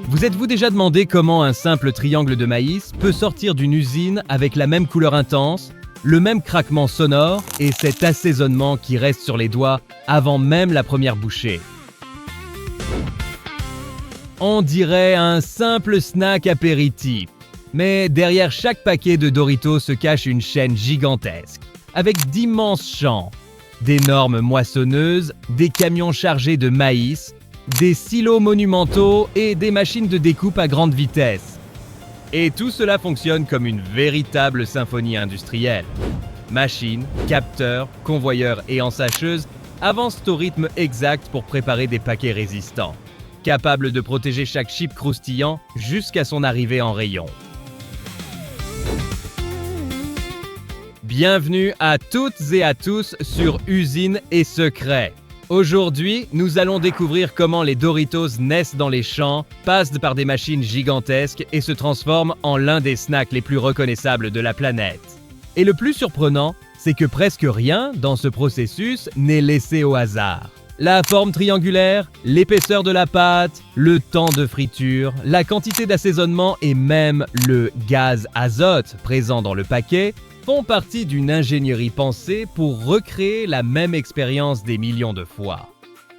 Vous êtes-vous déjà demandé comment un simple triangle de maïs peut sortir d'une usine avec la même couleur intense, le même craquement sonore et cet assaisonnement qui reste sur les doigts avant même la première bouchée? On dirait un simple snack apéritif. Mais derrière chaque paquet de Doritos se cache une chaîne gigantesque, avec d'immenses champs, d'énormes moissonneuses, des camions chargés de maïs, des silos monumentaux et des machines de découpe à grande vitesse. Et tout cela fonctionne comme une véritable symphonie industrielle. Machines, capteurs, convoyeurs et ensacheuses avancent au rythme exact pour préparer des paquets résistants, capables de protéger chaque chip croustillant jusqu'à son arrivée en rayon. Bienvenue à toutes et à tous sur Usines et Secrets. Aujourd'hui, nous allons découvrir comment les Doritos naissent dans les champs, passent par des machines gigantesques et se transforment en l'un des snacks les plus reconnaissables de la planète. Et le plus surprenant, c'est que presque rien dans ce processus n'est laissé au hasard. La forme triangulaire, l'épaisseur de la pâte, le temps de friture, la quantité d'assaisonnement et même le gaz azote présent dans le paquet font partie d'une ingénierie pensée pour recréer la même expérience des millions de fois.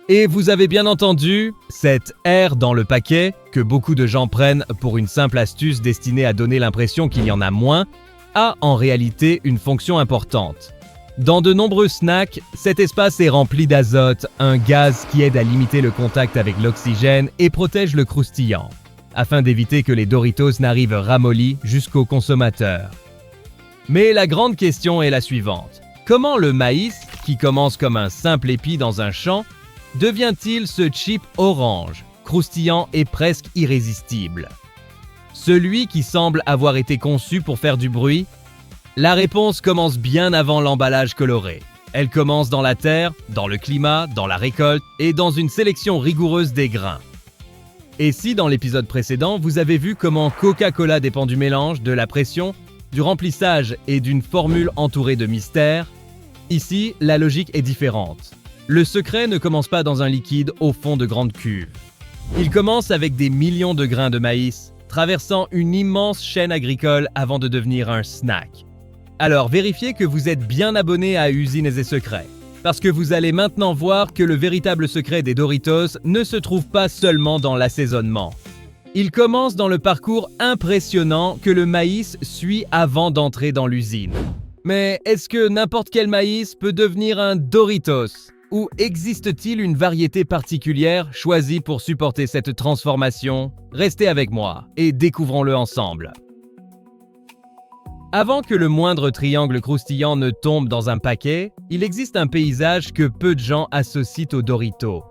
Et vous avez bien entendu, cette R dans le paquet, que beaucoup de gens prennent pour une simple astuce destinée à donner l'impression qu'il y en a moins, a en réalité une fonction importante. Dans de nombreux snacks, cet espace est rempli d'azote, un gaz qui aide à limiter le contact avec l'oxygène et protège le croustillant, afin d'éviter que les Doritos n'arrivent ramollis jusqu'au consommateur. Mais la grande question est la suivante. Comment le maïs, qui commence comme un simple épi dans un champ, devient-il ce chip orange, croustillant et presque irrésistible? Celui qui semble avoir été conçu pour faire du bruit? La réponse commence bien avant l'emballage coloré. Elle commence dans la terre, dans le climat, dans la récolte et dans une sélection rigoureuse des grains. Et si dans l'épisode précédent, vous avez vu comment Coca-Cola dépend du mélange, de la pression, du remplissage et d'une formule entourée de mystères, ici, la logique est différente. Le secret ne commence pas dans un liquide au fond de grandes cuves. Il commence avec des millions de grains de maïs, traversant une immense chaîne agricole avant de devenir un snack. Alors vérifiez que vous êtes bien abonné à Usines et Secrets, parce que vous allez maintenant voir que le véritable secret des Doritos ne se trouve pas seulement dans l'assaisonnement. Il commence dans le parcours impressionnant que le maïs suit avant d'entrer dans l'usine. Mais est-ce que n'importe quel maïs peut devenir un Doritos? Ou existe-t-il une variété particulière choisie pour supporter cette transformation? Restez avec moi et découvrons-le ensemble. Avant que le moindre triangle croustillant ne tombe dans un paquet, il existe un paysage que peu de gens associent aux Doritos.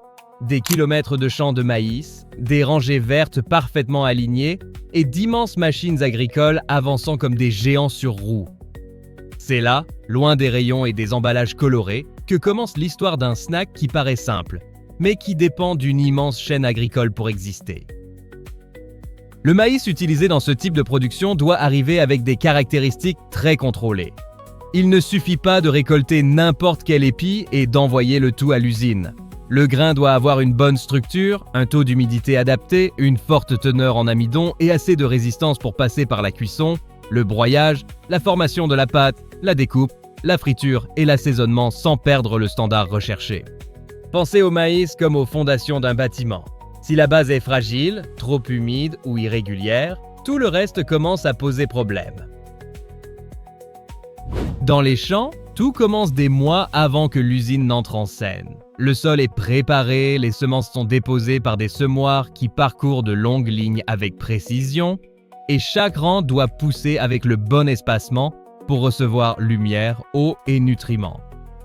Des kilomètres de champs de maïs, des rangées vertes parfaitement alignées et d'immenses machines agricoles avançant comme des géants sur roues. C'est là, loin des rayons et des emballages colorés, que commence l'histoire d'un snack qui paraît simple, mais qui dépend d'une immense chaîne agricole pour exister. Le maïs utilisé dans ce type de production doit arriver avec des caractéristiques très contrôlées. Il ne suffit pas de récolter n'importe quel épi et d'envoyer le tout à l'usine. Le grain doit avoir une bonne structure, un taux d'humidité adapté, une forte teneur en amidon et assez de résistance pour passer par la cuisson, le broyage, la formation de la pâte, la découpe, la friture et l'assaisonnement sans perdre le standard recherché. Pensez au maïs comme aux fondations d'un bâtiment. Si la base est fragile, trop humide ou irrégulière, tout le reste commence à poser problème. Dans les champs, tout commence des mois avant que l'usine n'entre en scène. Le sol est préparé, les semences sont déposées par des semoirs qui parcourent de longues lignes avec précision, et chaque rang doit pousser avec le bon espacement pour recevoir lumière, eau et nutriments.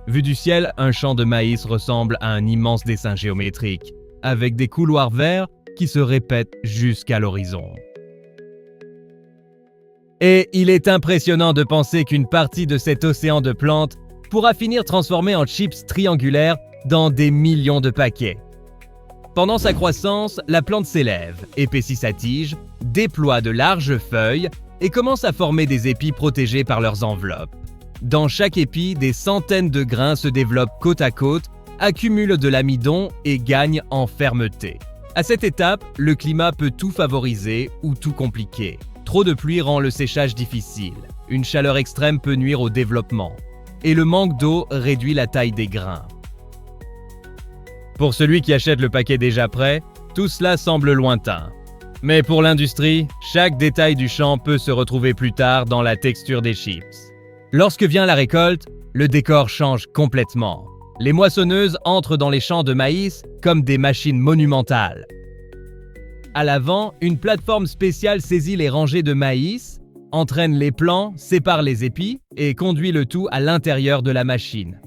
Vu du ciel, un champ de maïs ressemble à un immense dessin géométrique, avec des couloirs verts qui se répètent jusqu'à l'horizon. Et il est impressionnant de penser qu'une partie de cet océan de plantes pourra finir transformée en chips triangulaires dans des millions de paquets. Pendant sa croissance, la plante s'élève, épaissit sa tige, déploie de larges feuilles et commence à former des épis protégés par leurs enveloppes. Dans chaque épi, des centaines de grains se développent côte à côte accumule de l'amidon et gagne en fermeté. À cette étape, le climat peut tout favoriser ou tout compliquer. Trop de pluie rend le séchage difficile. Une chaleur extrême peut nuire au développement. Et le manque d'eau réduit la taille des grains. Pour celui qui achète le paquet déjà prêt, tout cela semble lointain. Mais pour l'industrie, chaque détail du champ peut se retrouver plus tard dans la texture des chips. Lorsque vient la récolte, le décor change complètement. Les moissonneuses entrent dans les champs de maïs comme des machines monumentales. À l'avant, une plateforme spéciale saisit les rangées de maïs, entraîne les plants, sépare les épis et conduit le tout à l'intérieur de la machine.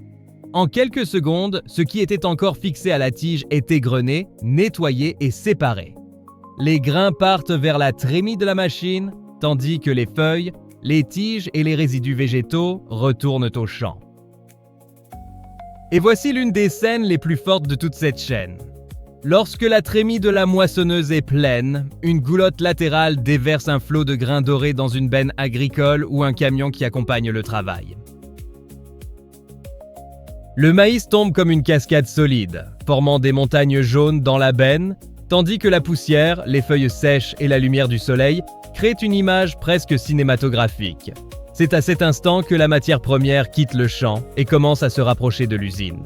En quelques secondes, ce qui était encore fixé à la tige est égrené, nettoyé et séparé. Les grains partent vers la trémie de la machine, tandis que les feuilles, les tiges et les résidus végétaux retournent au champ. Et voici l'une des scènes les plus fortes de toute cette chaîne. Lorsque la trémie de la moissonneuse est pleine, une goulotte latérale déverse un flot de grains dorés dans une benne agricole ou un camion qui accompagne le travail. Le maïs tombe comme une cascade solide, formant des montagnes jaunes dans la benne, tandis que la poussière, les feuilles sèches et la lumière du soleil créent une image presque cinématographique. C'est à cet instant que la matière première quitte le champ et commence à se rapprocher de l'usine.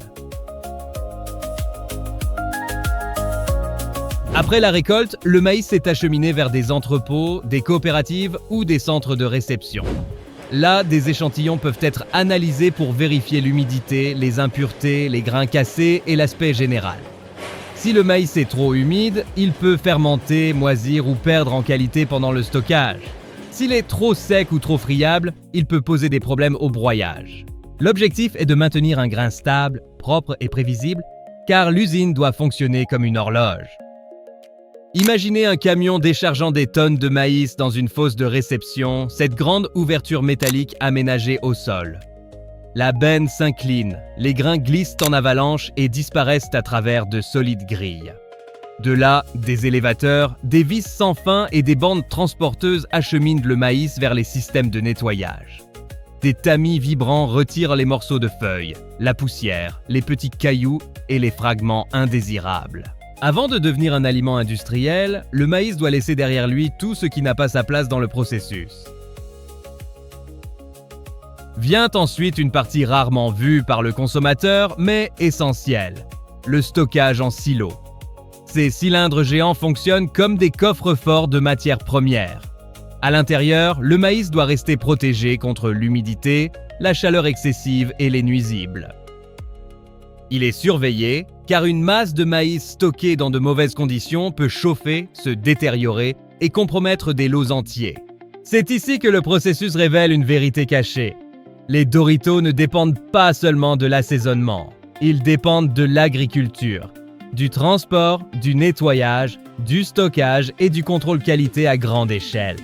Après la récolte, le maïs est acheminé vers des entrepôts, des coopératives ou des centres de réception. Là, des échantillons peuvent être analysés pour vérifier l'humidité, les impuretés, les grains cassés et l'aspect général. Si le maïs est trop humide, il peut fermenter, moisir ou perdre en qualité pendant le stockage. S'il est trop sec ou trop friable, il peut poser des problèmes au broyage. L'objectif est de maintenir un grain stable, propre et prévisible, car l'usine doit fonctionner comme une horloge. Imaginez un camion déchargeant des tonnes de maïs dans une fosse de réception, cette grande ouverture métallique aménagée au sol. La benne s'incline, les grains glissent en avalanche et disparaissent à travers de solides grilles. De là, des élévateurs, des vis sans fin et des bandes transporteuses acheminent le maïs vers les systèmes de nettoyage. Des tamis vibrants retirent les morceaux de feuilles, la poussière, les petits cailloux et les fragments indésirables. Avant de devenir un aliment industriel, le maïs doit laisser derrière lui tout ce qui n'a pas sa place dans le processus. Vient ensuite une partie rarement vue par le consommateur, mais essentielle, le stockage en silo. Ces cylindres géants fonctionnent comme des coffres-forts de matières premières. À l'intérieur, le maïs doit rester protégé contre l'humidité, la chaleur excessive et les nuisibles. Il est surveillé, car une masse de maïs stockée dans de mauvaises conditions peut chauffer, se détériorer et compromettre des lots entiers. C'est ici que le processus révèle une vérité cachée. Les Doritos ne dépendent pas seulement de l'assaisonnement, ils dépendent de l'agriculture, du transport, du nettoyage, du stockage et du contrôle qualité à grande échelle.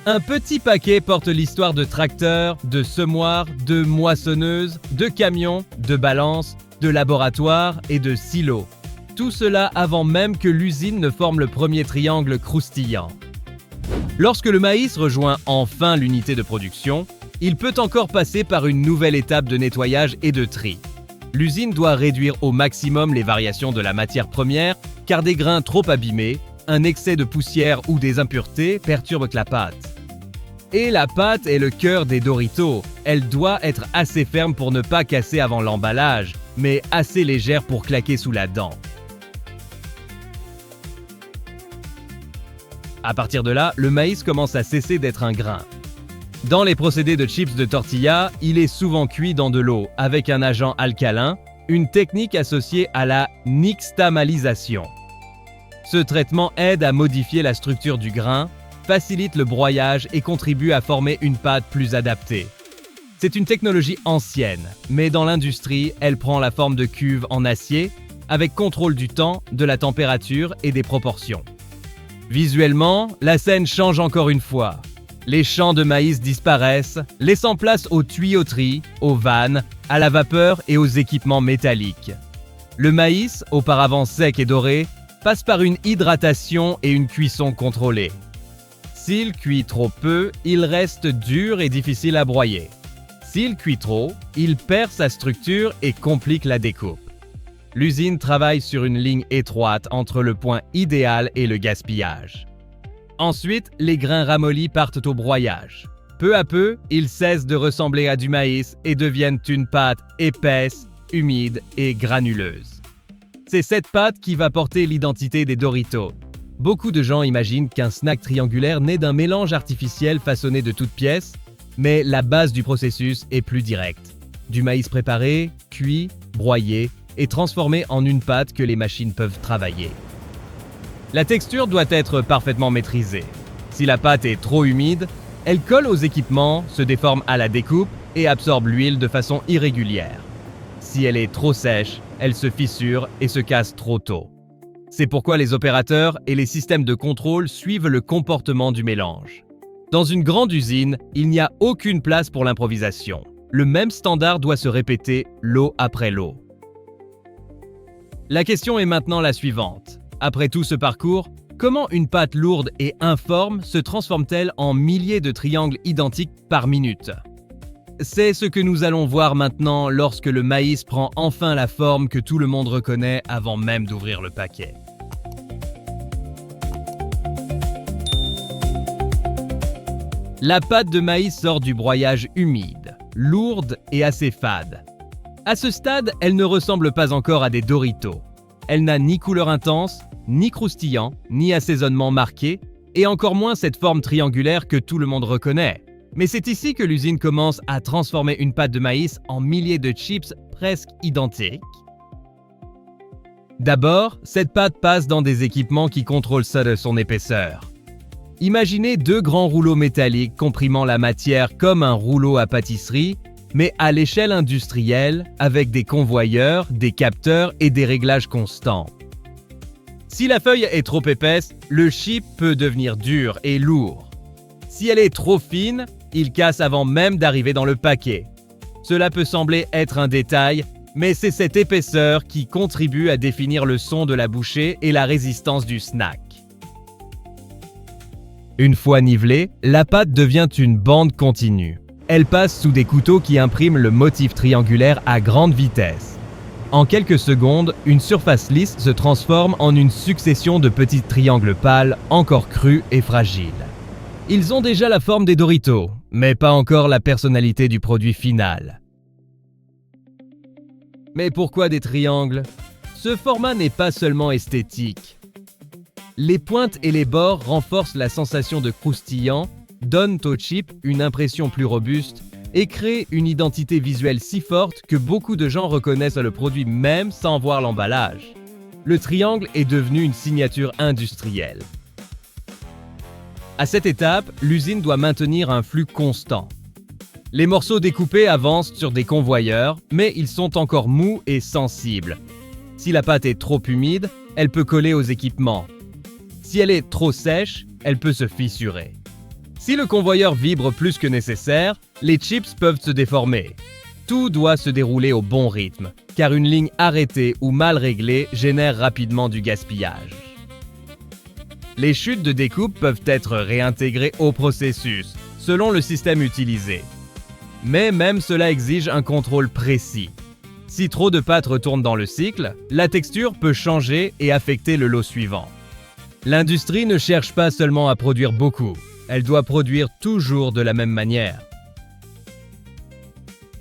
Un petit paquet porte l'histoire de tracteurs, de semoirs, de moissonneuses, de camions, de balances, de laboratoires et de silos. Tout cela avant même que l'usine ne forme le premier triangle croustillant. Lorsque le maïs rejoint enfin l'unité de production, il peut encore passer par une nouvelle étape de nettoyage et de tri. L'usine doit réduire au maximum les variations de la matière première, car des grains trop abîmés, un excès de poussière ou des impuretés perturbent la pâte. Et la pâte est le cœur des Doritos. Elle doit être assez ferme pour ne pas casser avant l'emballage, mais assez légère pour claquer sous la dent. À partir de là, le maïs commence à cesser d'être un grain. Dans les procédés de chips de tortilla, il est souvent cuit dans de l'eau avec un agent alcalin, une technique associée à la nixtamalisation. Ce traitement aide à modifier la structure du grain, facilite le broyage et contribue à former une pâte plus adaptée. C'est une technologie ancienne, mais dans l'industrie, elle prend la forme de cuves en acier, avec contrôle du temps, de la température et des proportions. Visuellement, la scène change encore une fois. Les champs de maïs disparaissent, laissant place aux tuyauteries, aux vannes, à la vapeur et aux équipements métalliques. Le maïs, auparavant sec et doré, passe par une hydratation et une cuisson contrôlée. S'il cuit trop peu, il reste dur et difficile à broyer. S'il cuit trop, il perd sa structure et complique la découpe. L'usine travaille sur une ligne étroite entre le point idéal et le gaspillage. Ensuite, les grains ramollis partent au broyage. Peu à peu, ils cessent de ressembler à du maïs et deviennent une pâte épaisse, humide et granuleuse. C'est cette pâte qui va porter l'identité des Doritos. Beaucoup de gens imaginent qu'un snack triangulaire naît d'un mélange artificiel façonné de toutes pièces, mais la base du processus est plus directe. Du maïs préparé, cuit, broyé et transformé en une pâte que les machines peuvent travailler. La texture doit être parfaitement maîtrisée. Si la pâte est trop humide, elle colle aux équipements, se déforme à la découpe et absorbe l'huile de façon irrégulière. Si elle est trop sèche, elle se fissure et se casse trop tôt. C'est pourquoi les opérateurs et les systèmes de contrôle suivent le comportement du mélange. Dans une grande usine, il n'y a aucune place pour l'improvisation. Le même standard doit se répéter lot après lot. La question est maintenant la suivante. Après tout ce parcours, comment une pâte lourde et informe se transforme-t-elle en milliers de triangles identiques par minute? C'est ce que nous allons voir maintenant lorsque le maïs prend enfin la forme que tout le monde reconnaît avant même d'ouvrir le paquet. La pâte de maïs sort du broyage humide, lourde et assez fade. À ce stade, elle ne ressemble pas encore à des Doritos. Elle n'a ni couleur intense, ni croustillant, ni assaisonnement marqué, et encore moins cette forme triangulaire que tout le monde reconnaît. Mais c'est ici que l'usine commence à transformer une pâte de maïs en milliers de chips presque identiques. D'abord, cette pâte passe dans des équipements qui contrôlent seul son épaisseur. Imaginez deux grands rouleaux métalliques comprimant la matière comme un rouleau à pâtisserie, mais à l'échelle industrielle, avec des convoyeurs, des capteurs et des réglages constants. Si la feuille est trop épaisse, le chip peut devenir dur et lourd. Si elle est trop fine, il casse avant même d'arriver dans le paquet. Cela peut sembler être un détail, mais c'est cette épaisseur qui contribue à définir le son de la bouchée et la résistance du snack. Une fois nivelée, la pâte devient une bande continue. Elle passe sous des couteaux qui impriment le motif triangulaire à grande vitesse. En quelques secondes, une surface lisse se transforme en une succession de petits triangles pâles, encore crus et fragiles. Ils ont déjà la forme des Doritos, mais pas encore la personnalité du produit final. Mais pourquoi des triangles? Ce format n'est pas seulement esthétique. Les pointes et les bords renforcent la sensation de croustillant, donnent au chip une impression plus robuste et créent une identité visuelle si forte que beaucoup de gens reconnaissent le produit même sans voir l'emballage. Le triangle est devenu une signature industrielle. À cette étape, l'usine doit maintenir un flux constant. Les morceaux découpés avancent sur des convoyeurs, mais ils sont encore mous et sensibles. Si la pâte est trop humide, elle peut coller aux équipements. Si elle est trop sèche, elle peut se fissurer. Si le convoyeur vibre plus que nécessaire, les chips peuvent se déformer. Tout doit se dérouler au bon rythme, car une ligne arrêtée ou mal réglée génère rapidement du gaspillage. Les chutes de découpe peuvent être réintégrées au processus, selon le système utilisé. Mais même cela exige un contrôle précis. Si trop de pâte retourne dans le cycle, la texture peut changer et affecter le lot suivant. L'industrie ne cherche pas seulement à produire beaucoup, elle doit produire toujours de la même manière.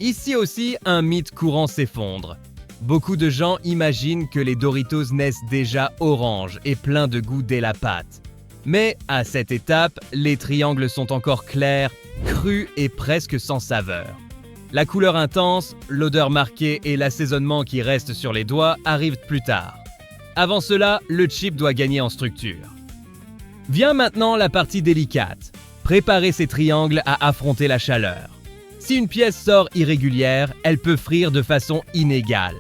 Ici aussi, un mythe courant s'effondre. Beaucoup de gens imaginent que les Doritos naissent déjà orange et pleins de goût dès la pâte. Mais à cette étape, les triangles sont encore clairs, crus et presque sans saveur. La couleur intense, l'odeur marquée et l'assaisonnement qui reste sur les doigts arrivent plus tard. Avant cela, le chip doit gagner en structure. Vient maintenant la partie délicate. Préparer ces triangles à affronter la chaleur. Si une pièce sort irrégulière, elle peut frire de façon inégale.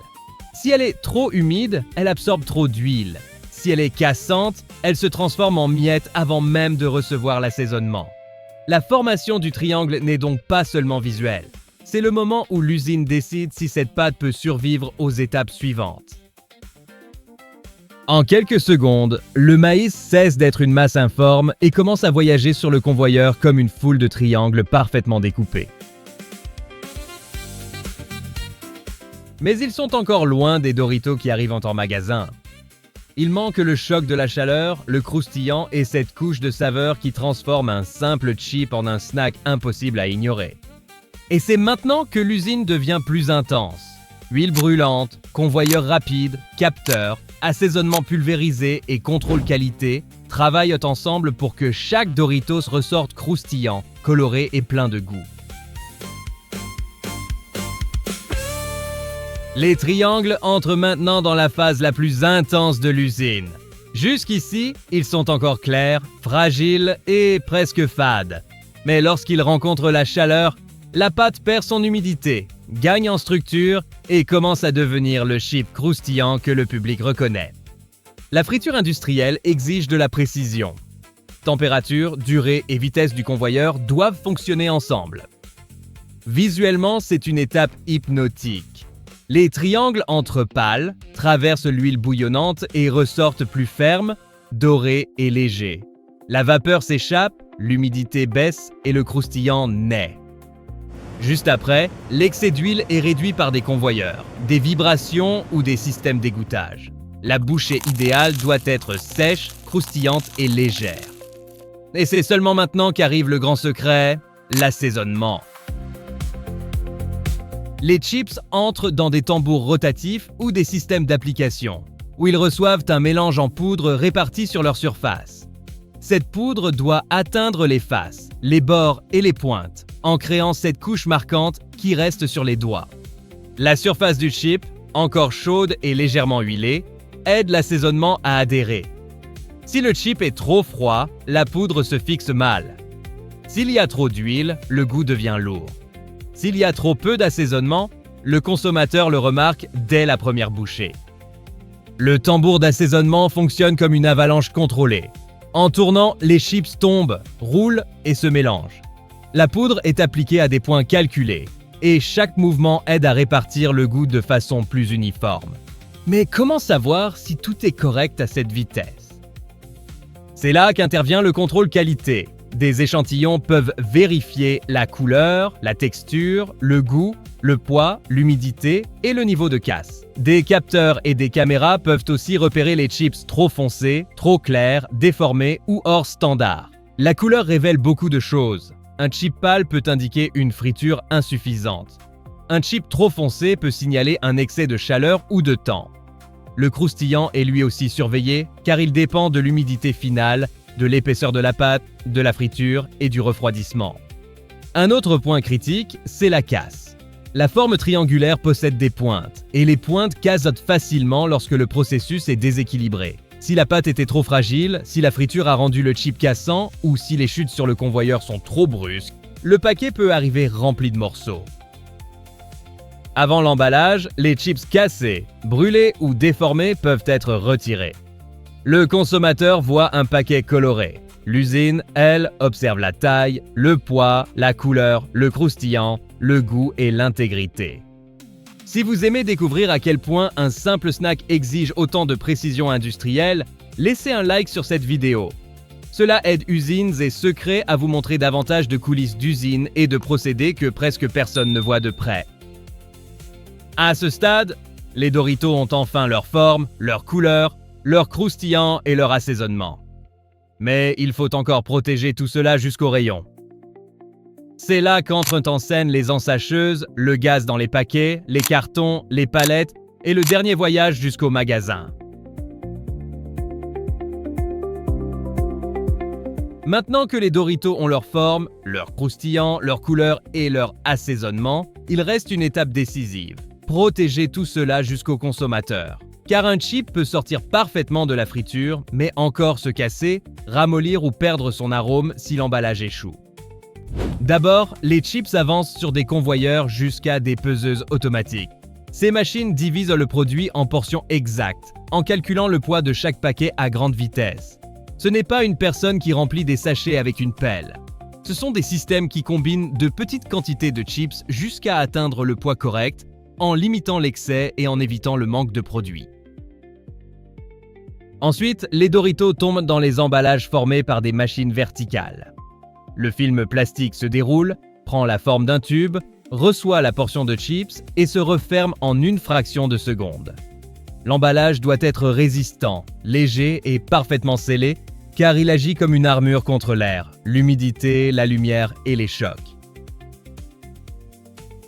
Si elle est trop humide, elle absorbe trop d'huile. Si elle est cassante, elle se transforme en miettes avant même de recevoir l'assaisonnement. La formation du triangle n'est donc pas seulement visuelle. C'est le moment où l'usine décide si cette pâte peut survivre aux étapes suivantes. En quelques secondes, le maïs cesse d'être une masse informe et commence à voyager sur le convoyeur comme une foule de triangles parfaitement découpés. Mais ils sont encore loin des Doritos qui arrivent en magasin. Il manque le choc de la chaleur, le croustillant et cette couche de saveur qui transforme un simple chip en un snack impossible à ignorer. Et c'est maintenant que l'usine devient plus intense. Huile brûlante, convoyeur rapide, capteur, assaisonnement pulvérisé et contrôle qualité travaillent ensemble pour que chaque Doritos ressorte croustillant, coloré et plein de goût. Les triangles entrent maintenant dans la phase la plus intense de l'usine. Jusqu'ici, ils sont encore clairs, fragiles et presque fades. Mais lorsqu'ils rencontrent la chaleur, la pâte perd son humidité, gagne en structure et commence à devenir le chip croustillant que le public reconnaît. La friture industrielle exige de la précision. Température, durée et vitesse du convoyeur doivent fonctionner ensemble. Visuellement, c'est une étape hypnotique. Les triangles entre pâles, traversent l'huile bouillonnante et ressortent plus fermes, dorés et légers. La vapeur s'échappe, l'humidité baisse et le croustillant naît. Juste après, l'excès d'huile est réduit par des convoyeurs, des vibrations ou des systèmes d'égouttage. La bouchée idéale doit être sèche, croustillante et légère. Et c'est seulement maintenant qu'arrive le grand secret, l'assaisonnement. Les chips entrent dans des tambours rotatifs ou des systèmes d'application, où ils reçoivent un mélange en poudre réparti sur leur surface. Cette poudre doit atteindre les faces, les bords et les pointes, en créant cette couche marquante qui reste sur les doigts. La surface du chip, encore chaude et légèrement huilée, aide l'assaisonnement à adhérer. Si le chip est trop froid, la poudre se fixe mal. S'il y a trop d'huile, le goût devient lourd. S'il y a trop peu d'assaisonnement, le consommateur le remarque dès la première bouchée. Le tambour d'assaisonnement fonctionne comme une avalanche contrôlée. En tournant, les chips tombent, roulent et se mélangent. La poudre est appliquée à des points calculés, et chaque mouvement aide à répartir le goût de façon plus uniforme. Mais comment savoir si tout est correct à cette vitesse? C'est là qu'intervient le contrôle qualité. Des échantillons peuvent vérifier la couleur, la texture, le goût, le poids, l'humidité et le niveau de casse. Des capteurs et des caméras peuvent aussi repérer les chips trop foncés, trop clairs, déformés ou hors standard. La couleur révèle beaucoup de choses. Un chip pâle peut indiquer une friture insuffisante. Un chip trop foncé peut signaler un excès de chaleur ou de temps. Le croustillant est lui aussi surveillé car il dépend de l'humidité finale, de l'épaisseur de la pâte, de la friture et du refroidissement. Un autre point critique, c'est la casse. La forme triangulaire possède des pointes, et les pointes casotent facilement lorsque le processus est déséquilibré. Si la pâte était trop fragile, si la friture a rendu le chip cassant, ou si les chutes sur le convoyeur sont trop brusques, le paquet peut arriver rempli de morceaux. Avant l'emballage, les chips cassés, brûlés ou déformés peuvent être retirés. Le consommateur voit un paquet coloré. L'usine, elle, observe la taille, le poids, la couleur, le croustillant, le goût et l'intégrité. Si vous aimez découvrir à quel point un simple snack exige autant de précision industrielle, laissez un like sur cette vidéo. Cela aide Usines et Secrets à vous montrer davantage de coulisses d'usines et de procédés que presque personne ne voit de près. À ce stade, les Doritos ont enfin leur forme, leur couleur, leur croustillant et leur assaisonnement. Mais il faut encore protéger tout cela jusqu'au rayon. C'est là qu'entrent en scène les ensacheuses, le gaz dans les paquets, les cartons, les palettes et le dernier voyage jusqu'au magasin. Maintenant que les Doritos ont leur forme, leur croustillant, leur couleur et leur assaisonnement, il reste une étape décisive. Protéger tout cela jusqu'au consommateur. Car un chip peut sortir parfaitement de la friture, mais encore se casser, ramollir ou perdre son arôme si l'emballage échoue. D'abord, les chips avancent sur des convoyeurs jusqu'à des peseuses automatiques. Ces machines divisent le produit en portions exactes, en calculant le poids de chaque paquet à grande vitesse. Ce n'est pas une personne qui remplit des sachets avec une pelle. Ce sont des systèmes qui combinent de petites quantités de chips jusqu'à atteindre le poids correct, en limitant l'excès et en évitant le manque de produits. Ensuite, les Doritos tombent dans les emballages formés par des machines verticales. Le film plastique se déroule, prend la forme d'un tube, reçoit la portion de chips et se referme en une fraction de seconde. L'emballage doit être résistant, léger et parfaitement scellé car il agit comme une armure contre l'air, l'humidité, la lumière et les chocs.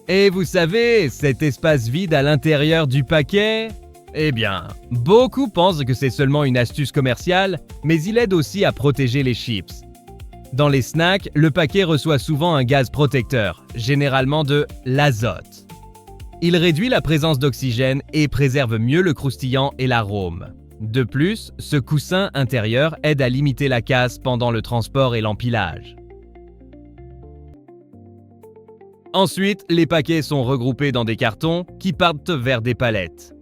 Et vous savez, cet espace vide à l'intérieur du paquet? Eh bien, beaucoup pensent que c'est seulement une astuce commerciale, mais il aide aussi à protéger les chips. Dans les snacks, le paquet reçoit souvent un gaz protecteur, généralement de l'azote. Il réduit la présence d'oxygène et préserve mieux le croustillant et l'arôme. De plus, ce coussin intérieur aide à limiter la casse pendant le transport et l'empilage. Ensuite, les paquets sont regroupés dans des cartons qui partent vers des palettes.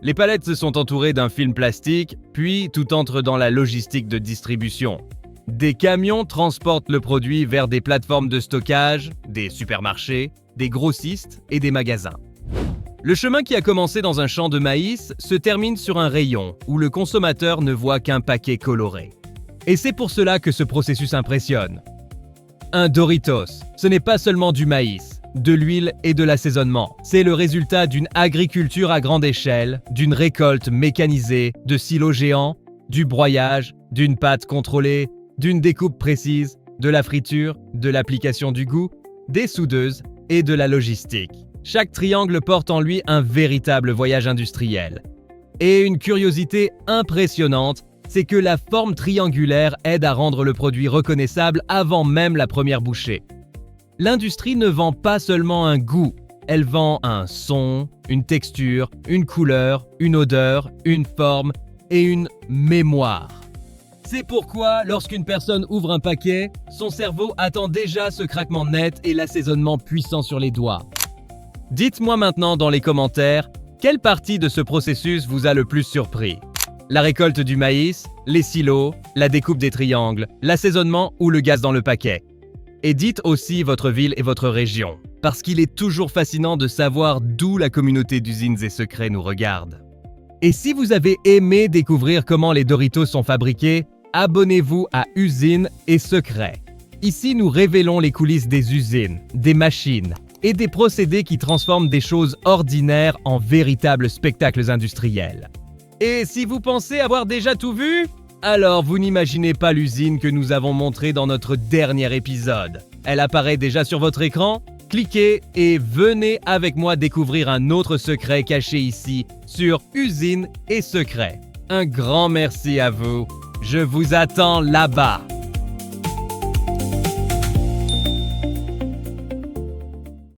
Les palettes sont entourées d'un film plastique, puis tout entre dans la logistique de distribution. Des camions transportent le produit vers des plateformes de stockage, des supermarchés, des grossistes et des magasins. Le chemin qui a commencé dans un champ de maïs se termine sur un rayon où le consommateur ne voit qu'un paquet coloré. Et c'est pour cela que ce processus impressionne. Un Doritos, ce n'est pas seulement du maïs, de l'huile et de l'assaisonnement. C'est le résultat d'une agriculture à grande échelle, d'une récolte mécanisée, de silos géants, du broyage, d'une pâte contrôlée, d'une découpe précise, de la friture, de l'application du goût, des soudeuses et de la logistique. Chaque triangle porte en lui un véritable voyage industriel. Et une curiosité impressionnante, c'est que la forme triangulaire aide à rendre le produit reconnaissable avant même la première bouchée. L'industrie ne vend pas seulement un goût, elle vend un son, une texture, une couleur, une odeur, une forme et une mémoire. C'est pourquoi, lorsqu'une personne ouvre un paquet, son cerveau attend déjà ce craquement net et l'assaisonnement puissant sur les doigts. Dites-moi maintenant dans les commentaires, quelle partie de ce processus vous a le plus surpris? La récolte du maïs, les silos, la découpe des triangles, l'assaisonnement ou le gaz dans le paquet? Et dites aussi votre ville et votre région, parce qu'il est toujours fascinant de savoir d'où la communauté d'usines et secrets nous regarde. Et si vous avez aimé découvrir comment les Doritos sont fabriqués, abonnez-vous à Usines et Secrets. Ici, nous révélons les coulisses des usines, des machines et des procédés qui transforment des choses ordinaires en véritables spectacles industriels. Et si vous pensez avoir déjà tout vu, alors vous n'imaginez pas l'usine que nous avons montrée dans notre dernier épisode. Elle apparaît déjà sur votre écran? Cliquez et venez avec moi découvrir un autre secret caché ici sur Usines et Secrets. Un grand merci à vous. Je vous attends là-bas.